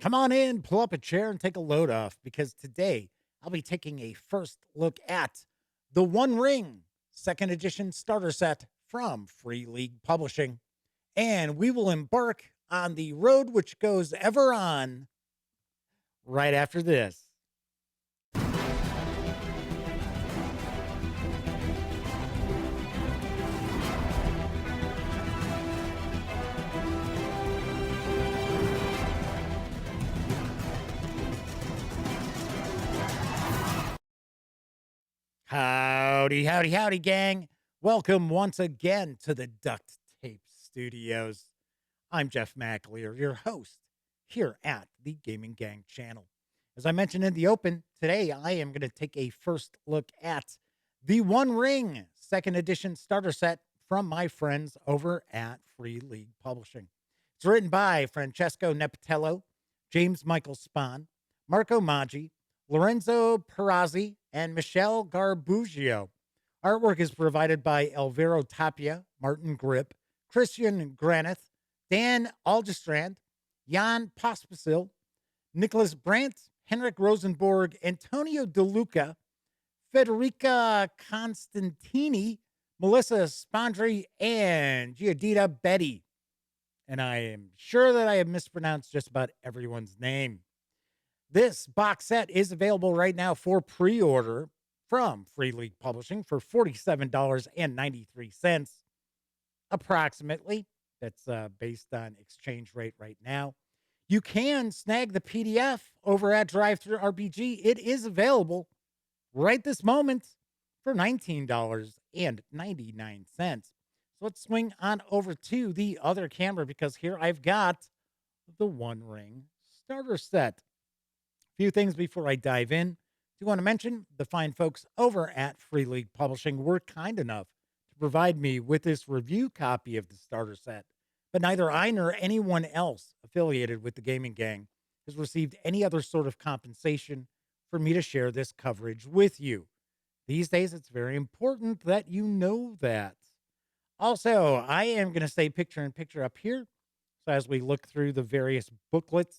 Come on in, pull up a chair, and take a load off because today I'll be taking a first look at the One Ring second edition starter set from Free League Publishing. And we will embark on the road which goes ever on right after this. Howdy, howdy, howdy, gang. Welcome once again to the Duct Tape Studios. I'm Jeff McAleer, your host here at the Gaming Gang channel. As I mentioned in the open, today I am going to take a first look at the One Ring second edition starter set from my friends over at Free League Publishing. It's written by Francesco Nepitello, James Michael Spahn, Marco Maggi, Lorenzo Perazzi, and Michelle Garbugio. Artwork is provided by Elviro Tapia, Martin Grip, Christian Granith, Dan Algestrand, Jan Pospisil, Nicholas Brandt, Henrik Rosenborg, Antonio DeLuca, Federica Constantini, Melissa Spandri, and Giudita Betty. And I am sure that I have mispronounced just about everyone's name. This box set is available right now for pre-order from Free League Publishing for $47.93 approximately. That's based on exchange rate right now. You can snag the PDF over at DriveThruRPG. It is available right this moment for $19.99. So let's swing on over to the other camera because here I've got the One Ring starter set. Few things before I dive in. Do want to mention the fine folks over at Free League Publishing were kind enough to provide me with this review copy of the starter set, but neither I nor anyone else affiliated with the Gaming Gang has received any other sort of compensation for me to share this coverage with you. These days, it's very important that you know that. Also, I am going to stay picture in picture up here. So as we look through the various booklets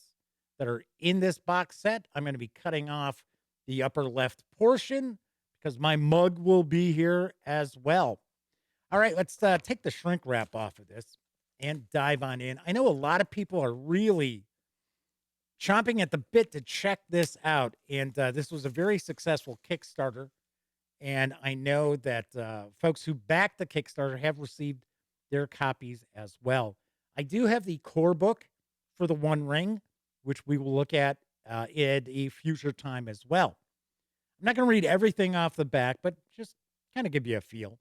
that are in this box set, I'm going to be cutting off the upper left portion because my mug will be here as well. All right, let's take the shrink wrap off of this and dive on in. I know a lot of people are really chomping at the bit to check this out, and this was a very successful Kickstarter, and I know that folks who backed the Kickstarter have received their copies as well. I do have the core book for the One Ring, which we will look at a future time as well. I'm not going to read everything off the back, but just kind of give you a feel.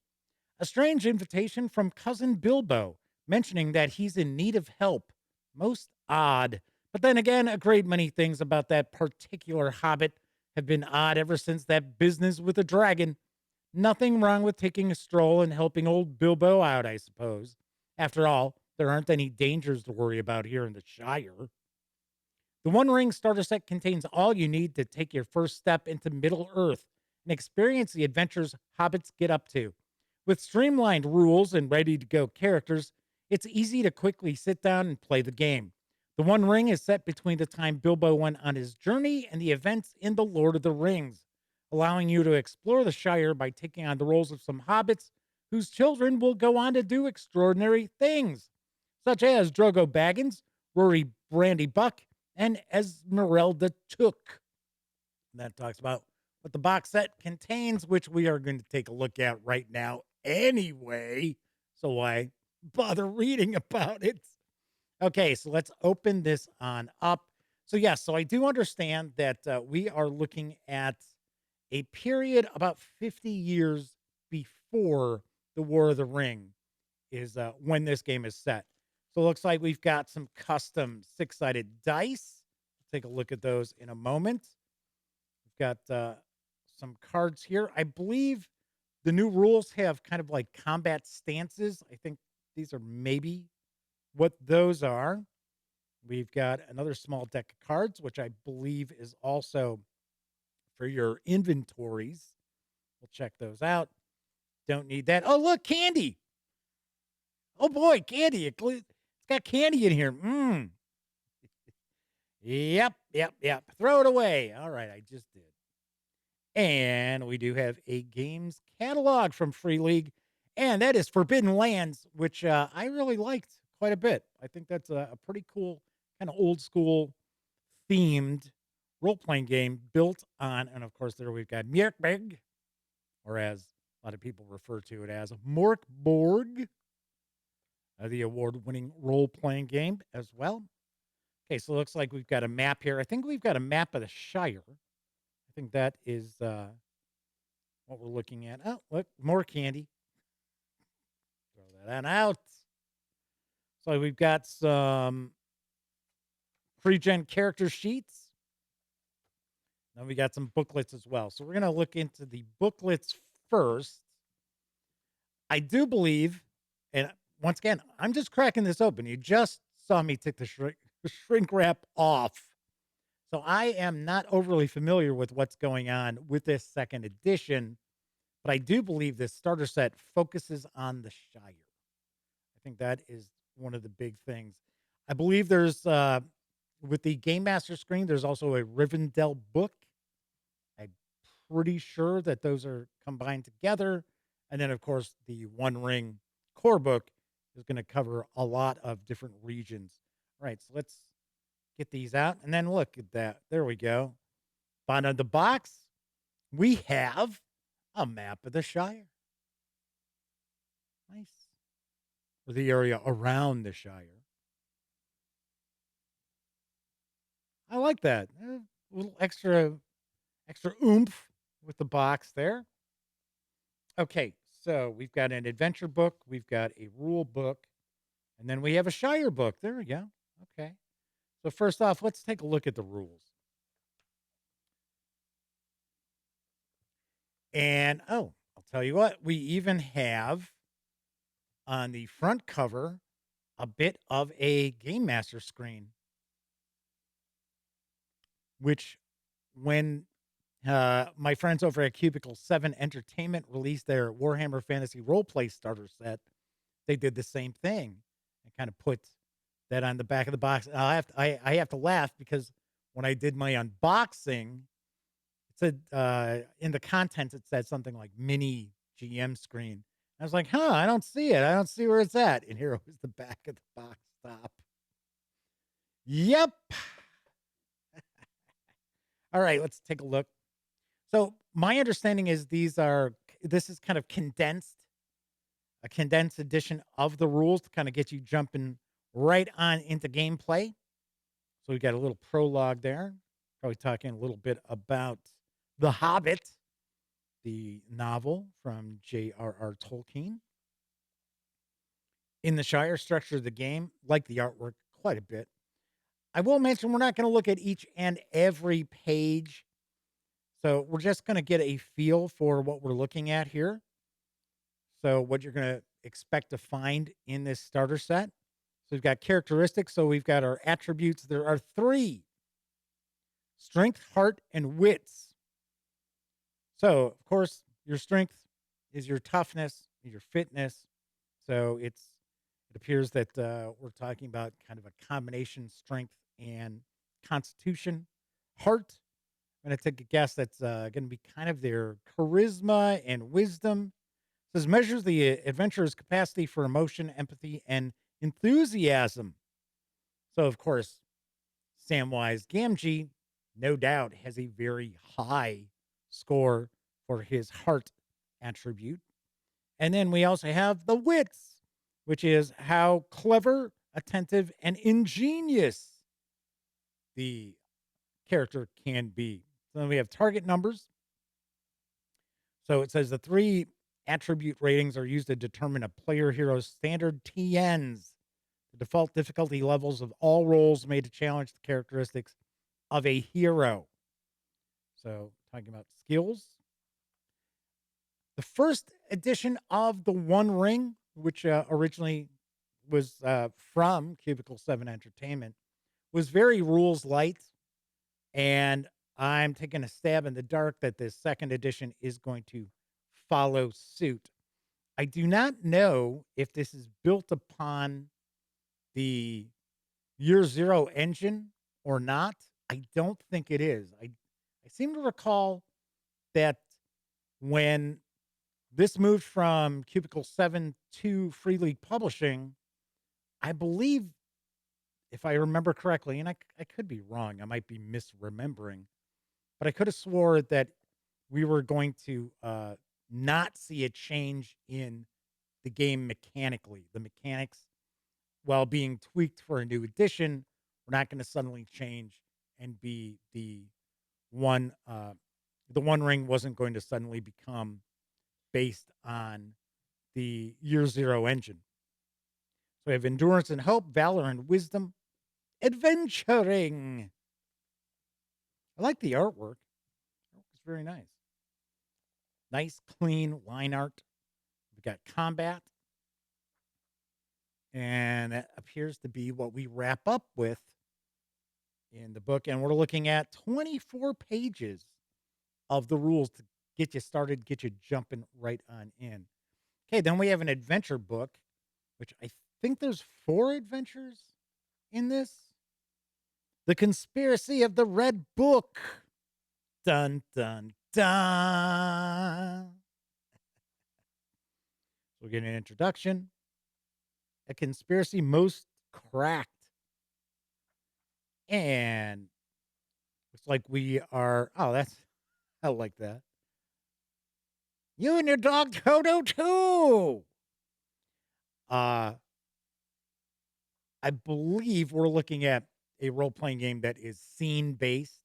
A strange invitation from Cousin Bilbo, mentioning that he's in need of help. Most odd. But then again, a great many things about that particular hobbit have been odd ever since that business with the dragon. Nothing wrong with taking a stroll and helping old Bilbo out, I suppose. After all, there aren't any dangers to worry about here in the Shire. The One Ring starter set contains all you need to take your first step into Middle Earth and experience the adventures hobbits get up to. With streamlined rules and ready-to-go characters, it's easy to quickly sit down and play the game. The One Ring is set between the time Bilbo went on his journey and the events in The Lord of the Rings, allowing you to explore the Shire by taking on the roles of some hobbits whose children will go on to do extraordinary things, such as Drogo Baggins, Rory Brandy Buck, and Esmeralda Took. And that talks about what the box set contains, which we are going to take a look at right now anyway. So why bother reading about it? Okay, so let's open this on up. So yes, so I do understand that we are looking at a period about 50 years before the War of the Ring is when this game is set. So it looks like we've got some custom six-sided dice. Take a look at those in a moment. We've got some cards here. I believe the new rules have kind of like combat stances. I think these are maybe what those are. We've got another small deck of cards, which I believe is also for your inventories. We'll check those out. Don't need that. Oh, look, candy. Oh, boy, candy. It's got candy in here. Yep. Throw it away. All right, I just did. And we do have a games catalog from Free League, and that is Forbidden Lands, which I really liked quite a bit. I think that's a pretty cool, kind of old school themed role playing game built on, and of course, there we've got Mjerkberg, or as a lot of people refer to it as Morkborg, the award winning role playing game as well. Okay, so it looks like we've got a map here. I think we've got a map of the Shire. I think that is what we're looking at. Oh, look, more candy. Throw that on out. So we've got some pre-gen character sheets. Then we got some booklets as well. So we're going to look into the booklets first. I do believe, and once again, I'm just cracking this open. You just saw me take the shrink wrap off. So I am not overly familiar with what's going on with this second edition, but I do believe this starter set focuses on the Shire. I think that is one of the big things. I believe there's with the Game Master screen, there's also a Rivendell book. I'm pretty sure that those are combined together. And then, of course, the One Ring core book is going to cover a lot of different regions. All right, so let's get these out. And then look at that. There we go. Bottom of the box, we have a map of the Shire. Nice. Or the area around the Shire. I like that. A little extra oomph with the box there. Okay, so we've got an adventure book, we've got a rule book, and then we have a Shire book. There we go. Okay. So first off, let's take a look at the rules. And oh, I'll tell you what, we even have on the front cover a bit of a Game Master screen, which when my friends over at Cubicle 7 Entertainment released their Warhammer Fantasy Roleplay starter set, they did the same thing and kind of put that on the back of the box. I have to laugh because when I did my unboxing, it said in the contents, it said something like mini GM screen. I was like, huh, I don't see it. I don't see where it's at. And here it was the back of the box top. Yep. All right, let's take a look. So my understanding is this is kind of a condensed edition of the rules to kind of get you jumping right on into gameplay. So we got a little prologue there, probably talking a little bit about The Hobbit, the novel from J.R.R. Tolkien. In the Shire, structure of the game, like the artwork quite a bit. I will mention we're not going to look at each and every page. So we're just going to get a feel for what we're looking at here. So what you're going to expect to find in this starter set. So we've got characteristics. So we've got our attributes. There are 3: strength, heart, and wits. So of course, your strength is your toughness, your fitness. So it appears that we're talking about kind of a combination strength and constitution. Heart, I'm going to take a guess that's going to be kind of their charisma and wisdom. It says measures the adventurer's capacity for emotion, empathy, and enthusiasm. So, of course, Samwise Gamgee, no doubt, has a very high score for his heart attribute. And then we also have the wits, which is how clever, attentive, and ingenious the character can be. So then we have target numbers. So it says the 3 attribute ratings are used to determine a player hero's standard TNs, the default difficulty levels of all roles made to challenge the characteristics of a hero. So talking about skills. The first edition of the One Ring, which originally was from Cubicle 7 Entertainment, was very rules light. And I'm taking a stab in the dark that this second edition is going to follow suit. I do not know if this is built upon the Year Zero engine or not. I don't think it is. I seem to recall that when this moved from Cubicle 7 to Free League Publishing, I believe, if I remember correctly, and I could be wrong, I might be misremembering, but I could have swore that we were going to not see a change in the game mechanically. The mechanics, while being tweaked for a new edition, we're not going to suddenly change and be one. The One Ring wasn't going to suddenly become based on the Year Zero engine. So we have endurance and hope, valor and wisdom, adventuring. I like the artwork. It's very nice. Nice, clean line art. We've got combat. And that appears to be what we wrap up with in the book. And we're looking at 24 pages of the rules to get you started, get you jumping right on in. Okay, then we have an adventure book, which I think there's 4 adventures in this. The Conspiracy of the Red Book. Dun, dun, dun. So we get an introduction. A conspiracy most cracked. And looks like we are. Oh, I like that. You and your dog Toto too. Uh, I believe we're looking at a role playing game that is scene based,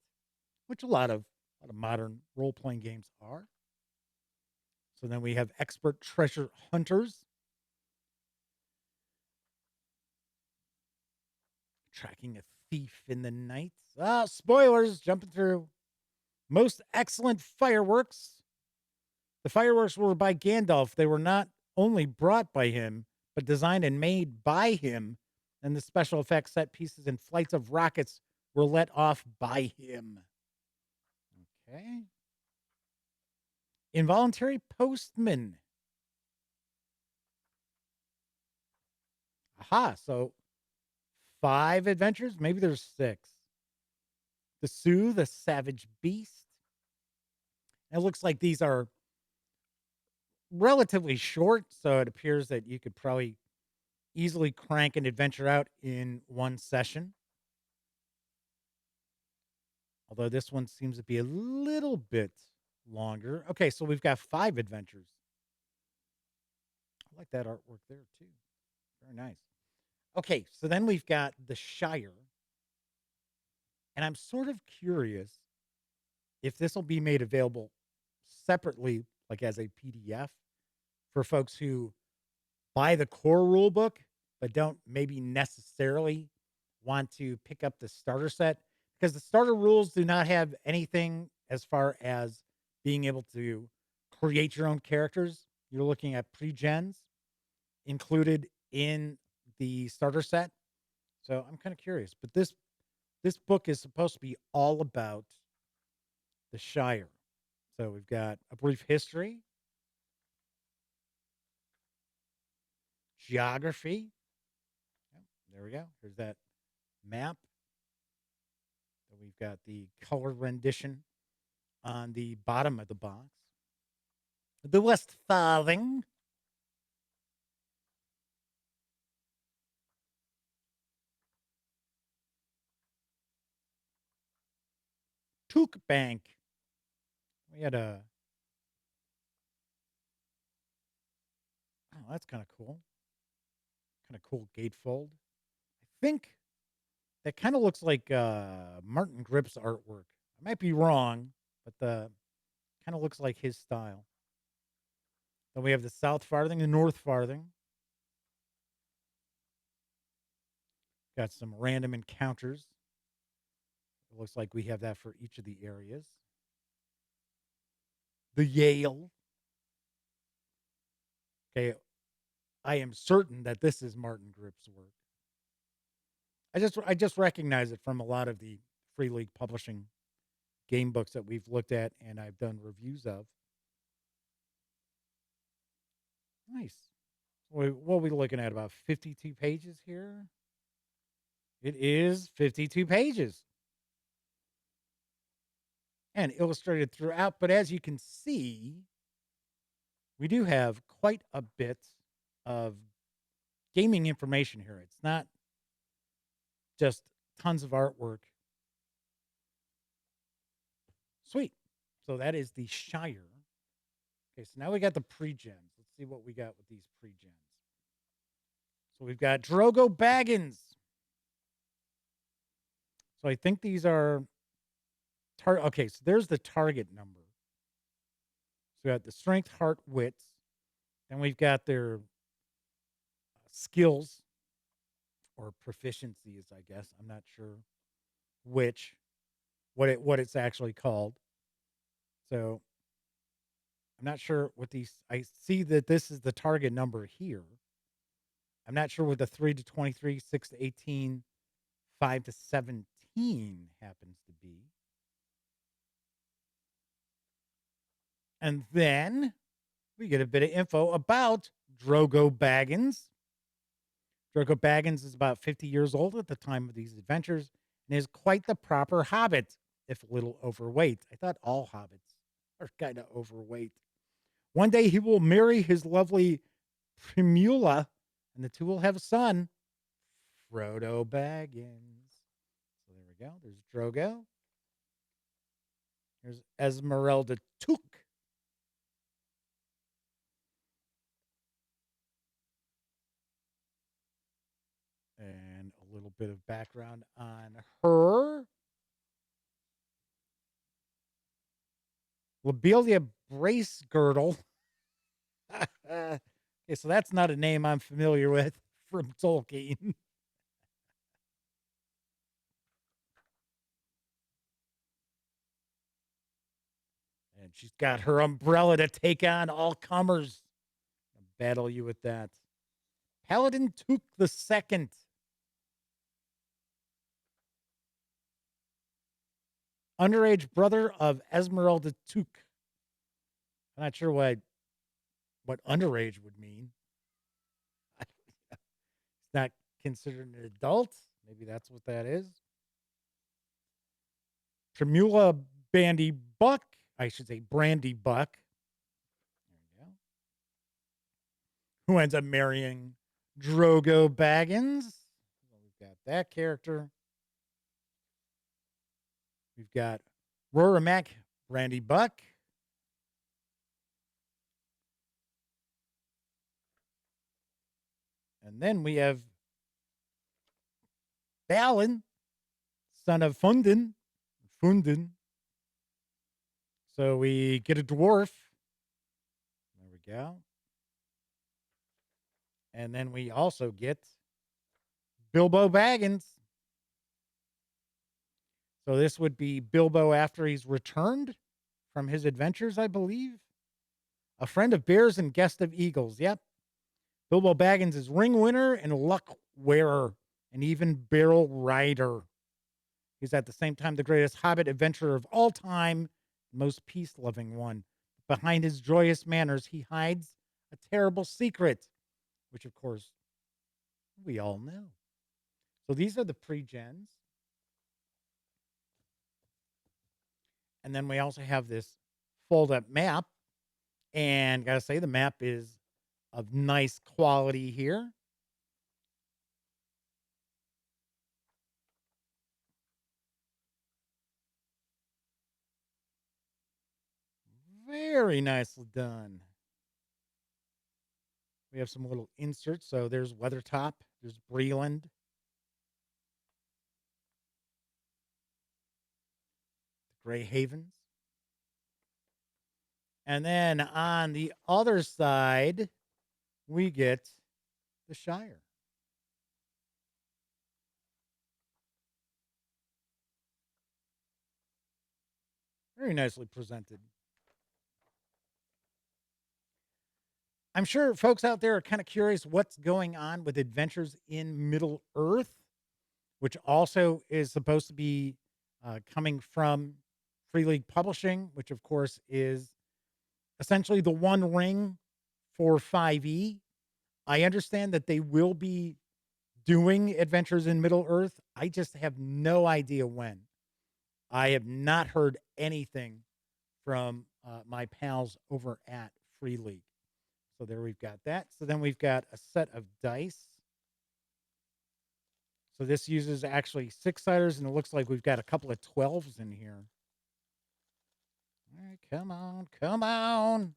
which a lot of modern role playing games are. So then we have expert treasure hunters tracking a thief in the night. Ah, spoilers jumping through. Most excellent fireworks. The fireworks were by Gandalf. They were not only brought by him, but designed and made by him. And the special effects set pieces and flights of rockets were let off by him. Okay. Involuntary postman. Aha. So 5 adventures. Maybe there's 6. The Sioux, the savage beast. It looks like these are relatively short, so it appears that you could probably easily crank an adventure out in one session. Although this one seems to be a little bit longer. Okay, so we've got 5 adventures. I like that artwork there too. Very nice. Okay, so then we've got the Shire. And I'm sort of curious if this will be made available separately, like as a PDF, for folks who buy the core rule book, but don't maybe necessarily want to pick up the starter set, because the starter rules do not have anything as far as being able to create your own characters. You're looking at pre-gens included in the starter set. So I'm kind of curious, but this book is supposed to be all about the Shire. So we've got a brief history, geography. Yep, there we go. Here's that map. So we've got the color rendition on the bottom of the box. The West Farthing. Took Bank. We had a. Oh, that's kind of cool. Kind of cool gatefold. I think that kind of looks like Martin Grip's artwork. I might be wrong, but the kind of looks like his style. Then we have the South Farthing, the North Farthing. Got some random encounters. It looks like we have that for each of the areas. The Yale. Okay, I am certain that this is Martin Grip's work. I just recognize it from a lot of the Free League Publishing game books that we've looked at and I've done reviews of. Nice. What are we looking at? About 52 pages here? It is 52 pages and illustrated throughout. But as you can see, we do have quite a bit of gaming information here. It's not just tons of artwork. Sweet. So that is the Shire. Okay, so now we got the pre-gens. Let's see what we got with these pre-gens. So we've got Drogo Baggins. So I think these are okay, so there's the target number. So we got the strength, heart, wits. Then we've got their skills or proficiencies, I guess. I'm not sure what it's actually called. So I'm not sure what these. I see that this is the target number here. I'm not sure what the 3 to 23, 6 to 18, 5 to 17 happens to be. And then we get a bit of info about Drogo Baggins. Drogo Baggins is about 50 years old at the time of these adventures and is quite the proper hobbit, if a little overweight. I thought all hobbits are kind of overweight. One day he will marry his lovely Primula, and the two will have a son, Frodo Baggins. So there we go. There's Drogo. There's Esmeralda Took. And a little bit of background on her. Lobelia Brace Girdle. Okay, so that's not a name I'm familiar with from Tolkien. And she's got her umbrella to take on all comers. I'll battle you with that. Paladin Took the Second. Underage brother of Esmeralda Took. I'm not sure what underage would mean. It's not considered an adult. Maybe that's what that is. Tremula Bandy Buck. I should say Brandy Buck. There we go. Who ends up marrying Drogo Baggins. So we've got that character. We've got Rorimac Brandy Buck. And then we have Balin, son of Fundin. So we get a dwarf. There we go. And then we also get Bilbo Baggins. So this would be Bilbo after he's returned from his adventures, I believe. A friend of bears and guest of eagles. Yep. Bilbo Baggins is ring winner and luck wearer and even barrel rider. He's at the same time the greatest hobbit adventurer of all time, most peace-loving one. Behind his joyous manners, he hides a terrible secret, which, of course, we all know. So these are the pre-gens. And then we also have this fold-up map. And got to say, the map is of nice quality here. Very nicely done. We have some little inserts. So there's Weathertop. There's Breland. The Grey Havens. And then on the other side, we get the Shire. Very nicely presented. I'm sure folks out there are kind of curious what's going on with Adventures in Middle Earth, which also is supposed to be coming from Free League Publishing, which of course is essentially the One Ring for 5e. I understand that they will be doing adventures in Middle Earth. I just have no idea when. I have not heard anything from my pals over at Free League. So there we've got that. So then we've got a set of dice. So this uses actually 6-siders, and it looks like we've got a couple of 12s in here. All right, come on, come on.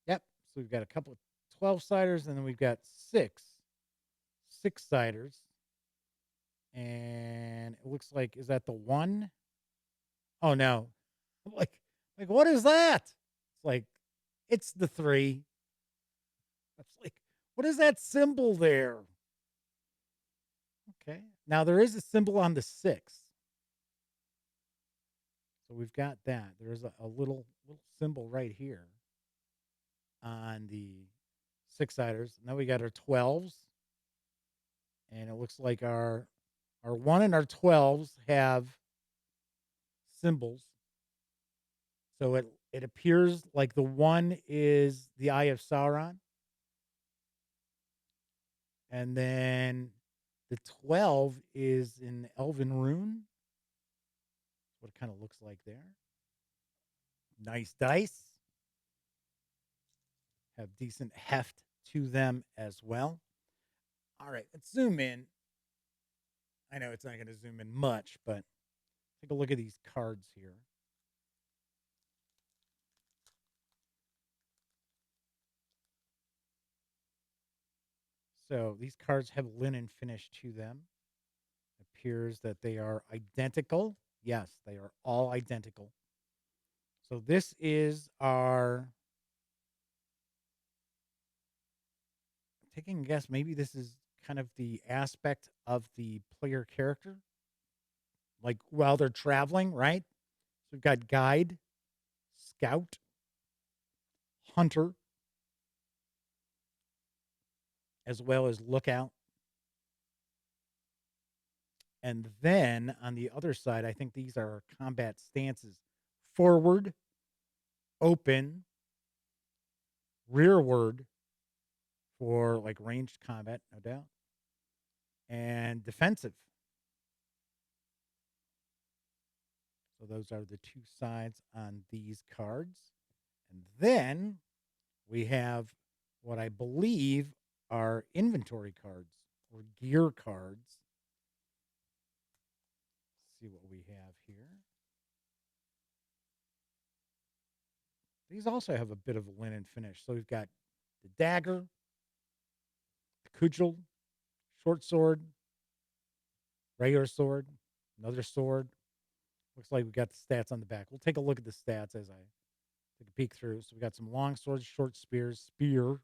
Yep. So we've got a couple of 12-siders, and then we've got 6-siders. And it looks like, is that the one? Oh no. Like what is that? It's like, it's the 3. It's like, what is that symbol there? Okay. Now there is a symbol on the 6. So we've got that. There's a little symbol right here on the 6-siders. Now we got our 12s. And it looks like our 1 and our 12s have symbols. So it appears like the 1 is the Eye of Sauron. And then the 12 is an elven rune. That's what it kind of looks like there. Nice dice. Have decent heft to them as well. All right, let's zoom in. I know it's not going to zoom in much, but take a look at these cards here. So these cards have linen finish to them. Appears that they are identical. Yes, they are all identical. So this is our, taking a guess, maybe this is kind of the aspect of the player character. Like while they're traveling, right? So we've got guide, scout, hunter, as well as lookout. And then on the other side, I think these are combat stances: forward, open, rearward for like ranged combat, no doubt, and defensive. So those are the 2 sides on these cards. And then we have what I believe are inventory cards or gear cards. Let's see what we have here. These also have a bit of a linen finish. So we've got the dagger, the cudgel, short sword, regular sword, another sword. Looks like we got the stats on the back. We'll take a look at the stats as I take a peek through. So we got some long swords, short spears, spear,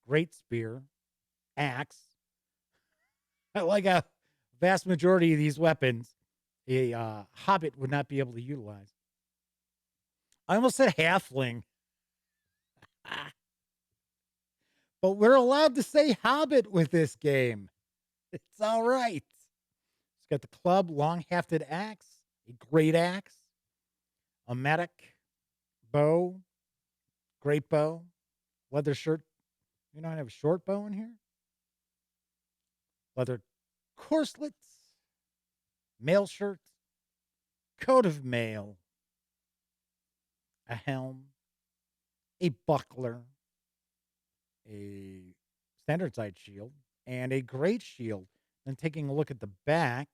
great spear, axe. I like a vast majority of these weapons a hobbit would not be able to utilize. I almost said halfling. But we're allowed to say hobbit with this game. It's all right. It's got the club, long hafted axe, a great axe, a mattock, bow, great bow, leather shirt. You don't have a short bow in here? Leather corselets, mail shirt, coat of mail, a helm, a buckler, a standard side shield, and a great shield. Then taking a look at the back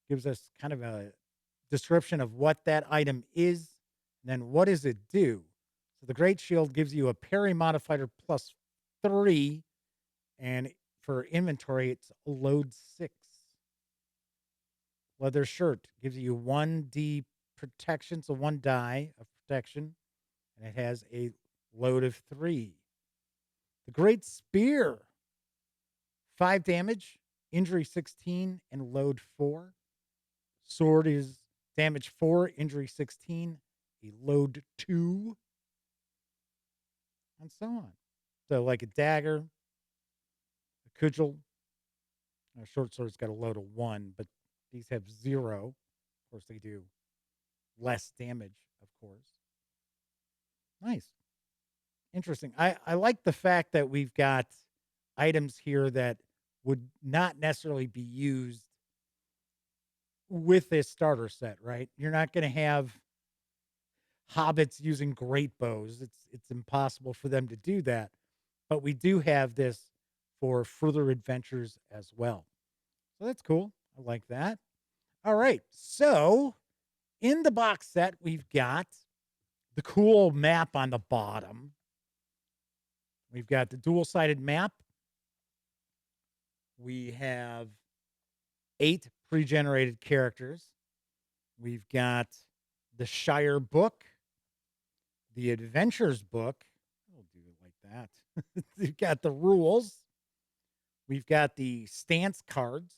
gives us kind of a description of what that item is, and then what does it do. So the great shield gives you a parry modifier +3, and for inventory, it's load 6. Leather shirt gives you 1d protection, so 1 die of protection, and it has a load of 3. The great spear, 5 damage, injury 16, and load 4. Sword is damage 4, injury 16, a load 2, and so on. So like a dagger, a cudgel, a short sword's got a load of 1, but these have 0. Of course, they do less damage, of course. Nice. Interesting. I like the fact that we've got items here that would not necessarily be used with this starter set, right? You're not going to have hobbits using great bows. It's impossible for them to do that. But we do have this for further adventures as well. So that's cool. I like that. All right. So in the box set, we've got the cool map on the bottom. We've got the dual-sided map. We have 8 pre-generated characters. We've got the Shire book, the Adventures book. We'll do it like that. We've got the rules. We've got the stance cards,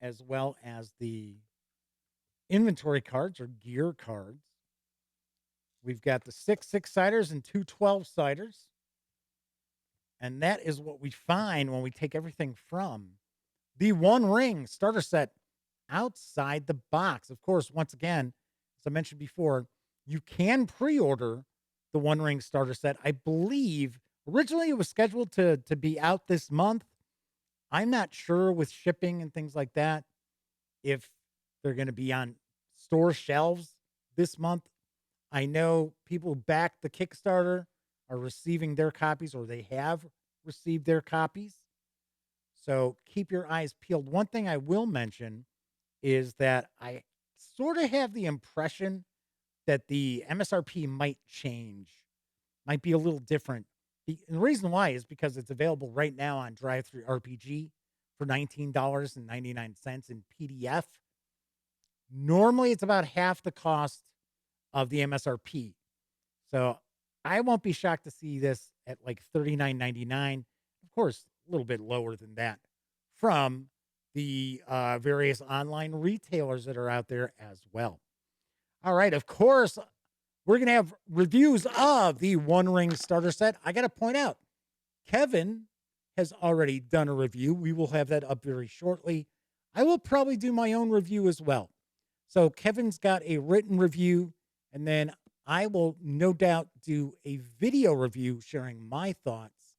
as well as the inventory cards or gear cards. We've got the 6 6-siders and 2 12-siders. And that is what we find when we take everything from the One Ring starter set outside the box. Of course, once again, as I mentioned before, you can pre-order the One Ring starter set. I believe originally it was scheduled to be out this month. I'm not sure with shipping and things like that if they're going to be on store shelves this month. I know people who backed the Kickstarter are receiving their copies, or they have received their copies. So keep your eyes peeled. One thing I will mention is that I sort of have the impression that the MSRP might change, might be a little different. And the reason why is because it's available right now on DriveThruRPG for $19.99 in PDF. Normally, it's about half the cost of the MSRP. So I won't be shocked to see this at like $39.99. Of course, a little bit lower than that from the various online retailers that are out there as well. All right. Of course, we're going to have reviews of the One Ring starter set. I got to point out, Kevin has already done a review. We will have that up very shortly. I will probably do my own review as well. So Kevin's got a written review, and then I will no doubt do a video review sharing my thoughts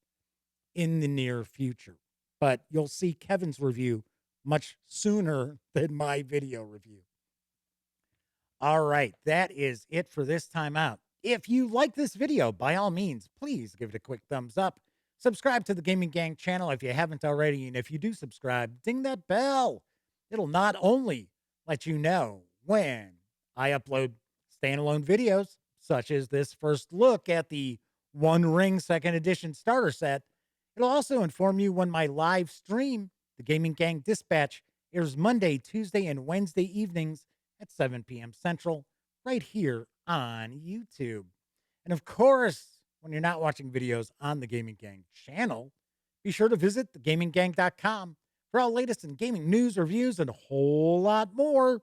in the near future. But you'll see Kevin's review much sooner than my video review. All right, that is it for this time out. If you like this video, by all means, please give it a quick thumbs up. Subscribe to the Gaming Gang channel if you haven't already. And if you do subscribe, ding that bell. It'll not only let you know when I upload standalone videos, such as this first look at the One Ring second edition starter set, it'll also inform you when my live stream, the Gaming Gang Dispatch, airs Monday, Tuesday, and Wednesday evenings at 7 p.m. Central, right here on YouTube. And of course, when you're not watching videos on the Gaming Gang channel, be sure to visit thegaminggang.com for all latest in gaming news, reviews, and a whole lot more.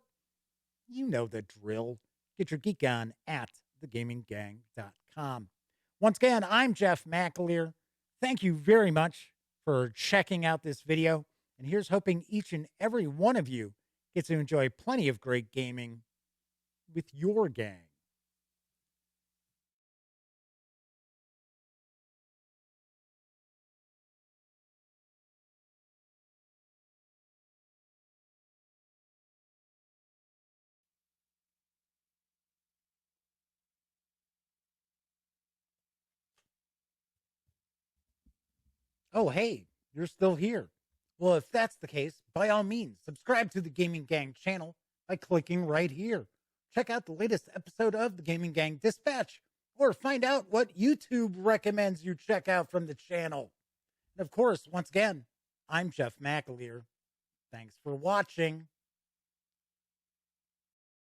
You know the drill. Get your geek on at thegaminggang.com. Once again, I'm Jeff McAleer. Thank you very much for checking out this video. And here's hoping each and every one of you gets to enjoy plenty of great gaming with your gang. Oh, hey, you're still here. Well, if that's the case, by all means, subscribe to the Gaming Gang channel by clicking right here. Check out the latest episode of the Gaming Gang Dispatch, or find out what YouTube recommends you check out from the channel. And of course, once again, I'm Jeff McAleer. Thanks for watching.